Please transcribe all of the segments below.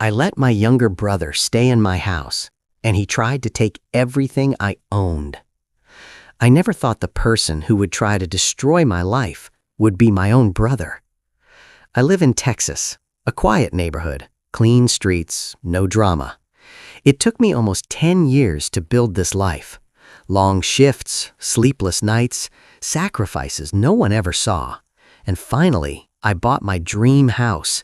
I let my younger brother stay in my house, and he tried to take everything I owned. I never thought the person who would try to destroy my life would be my own brother. I live in Texas, a quiet neighborhood, clean streets, no drama. It took me almost 10 years to build this life. Long shifts, sleepless nights, sacrifices no one ever saw. And finally, I bought my dream house.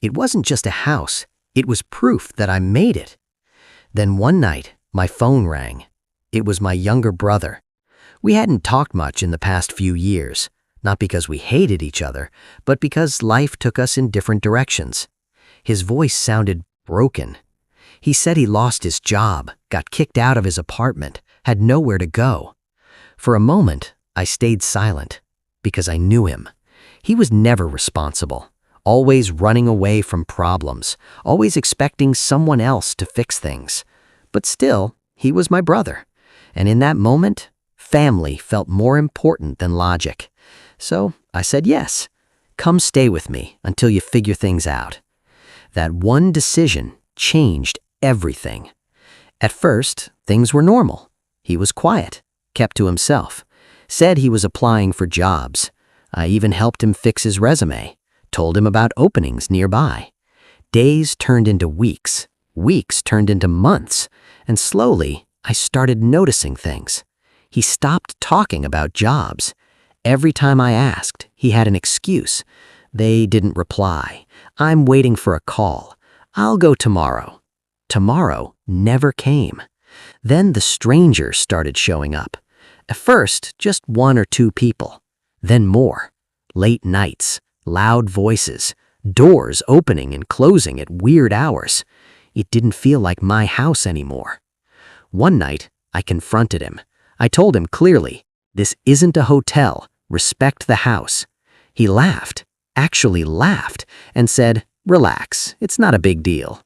It wasn't just a house, it was proof that I made it. Then one night, my phone rang. It was my younger brother. We hadn't talked much in the past few years, not because we hated each other, but because life took us in different directions. His voice sounded broken. He said he lost his job, got kicked out of his apartment, had nowhere to go. For a moment, I stayed silent, because I knew him. He was never responsible, always running away from problems, always expecting someone else to fix things. But still, he was my brother. And in that moment, family felt more important than logic. So I said yes. Come stay with me until you figure things out. That one decision changed everything. At first, things were normal. He was quiet, kept to himself, said he was applying for jobs. I even helped him fix his resume, told him about openings nearby. Days turned into weeks, weeks turned into months, and slowly I started noticing things. He stopped talking about jobs. Every time I asked, he had an excuse. They didn't reply. I'm waiting for a call. I'll go tomorrow. Tomorrow never came. Then the strangers started showing up. At first, just 1 or 2 people. Then more. Late nights, loud voices, doors opening and closing at weird hours. It didn't feel like my house anymore. One night, I confronted him. I told him clearly, this isn't a hotel. Respect the house. He laughed, actually laughed, and said, relax, it's not a big deal.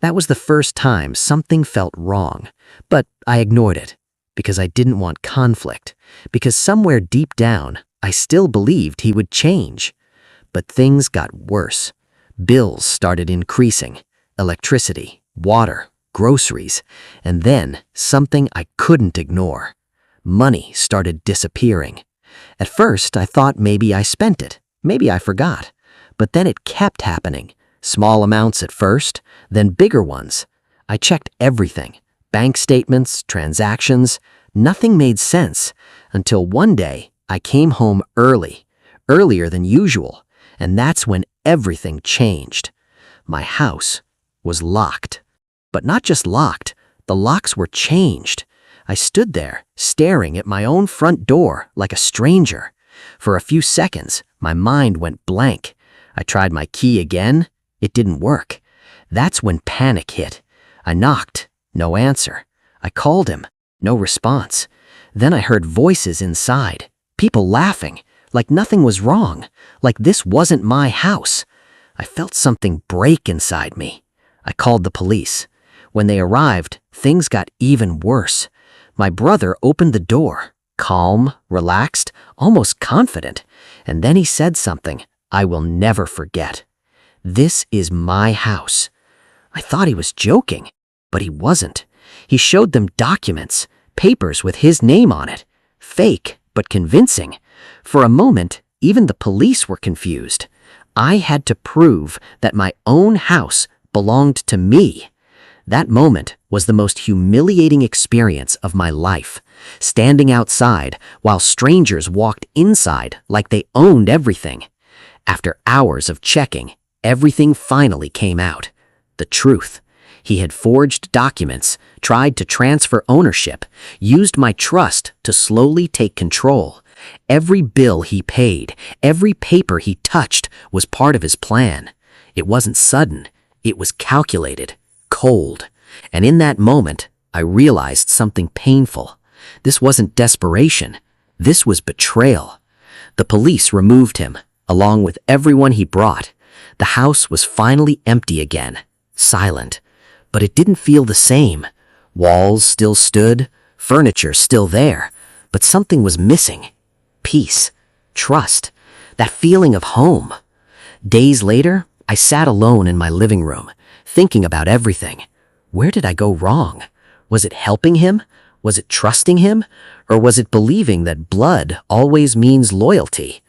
That was the first time something felt wrong, but I ignored it because I didn't want conflict, because somewhere deep down, I still believed he would change. But things got worse. Bills started increasing, electricity, water, groceries, and then something I couldn't ignore. Money started disappearing. At first, I thought maybe I spent it, maybe I forgot, but then it kept happening. Small amounts at first, then bigger ones. I checked everything, bank statements, transactions. Nothing made sense until one day I came home early, earlier than usual, and that's when everything changed. My house was locked. But not just locked, the locks were changed. I stood there, staring at my own front door like a stranger. For a few seconds, my mind went blank. I tried my key again. It didn't work. That's when panic hit. I knocked. No answer. I called him. No response. Then I heard voices inside. People laughing, like nothing was wrong, like this wasn't my house. I felt something break inside me. I called the police. When they arrived, things got even worse. My brother opened the door, calm, relaxed, almost confident, and then he said something I will never forget. This is my house. I thought he was joking, but he wasn't. He showed them documents, papers with his name on it. Fake, but convincing. For a moment, even the police were confused. I had to prove that my own house belonged to me. That moment was the most humiliating experience of my life, standing outside while strangers walked inside like they owned everything. After hours of checking, everything finally came out. The truth. He had forged documents, tried to transfer ownership, used my trust to slowly take control. Every bill he paid, every paper he touched was part of his plan. It wasn't sudden. It was calculated, cold. And in that moment, I realized something painful. This wasn't desperation. This was betrayal. The police removed him, along with everyone he brought. The house was finally empty again, silent. But it didn't feel the same. Walls still stood, furniture still there, but something was missing. Peace, trust, that feeling of home. Days later, I sat alone in my living room, thinking about everything. Where did I go wrong? Was it helping him? Was it trusting him? Or was it believing that blood always means loyalty?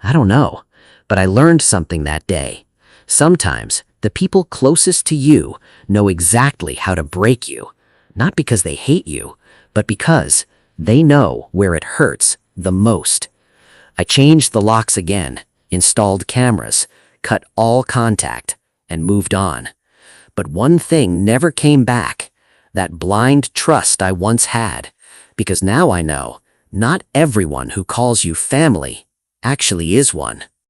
I don't know, but I learned something that day. Sometimes the people closest to you know exactly how to break you, not because they hate you, but because they know where it hurts the most. I changed the locks again, installed cameras, cut all contact, and moved on. But one thing never came back, that blind trust I once had, because now I know not everyone who calls you family actually is one.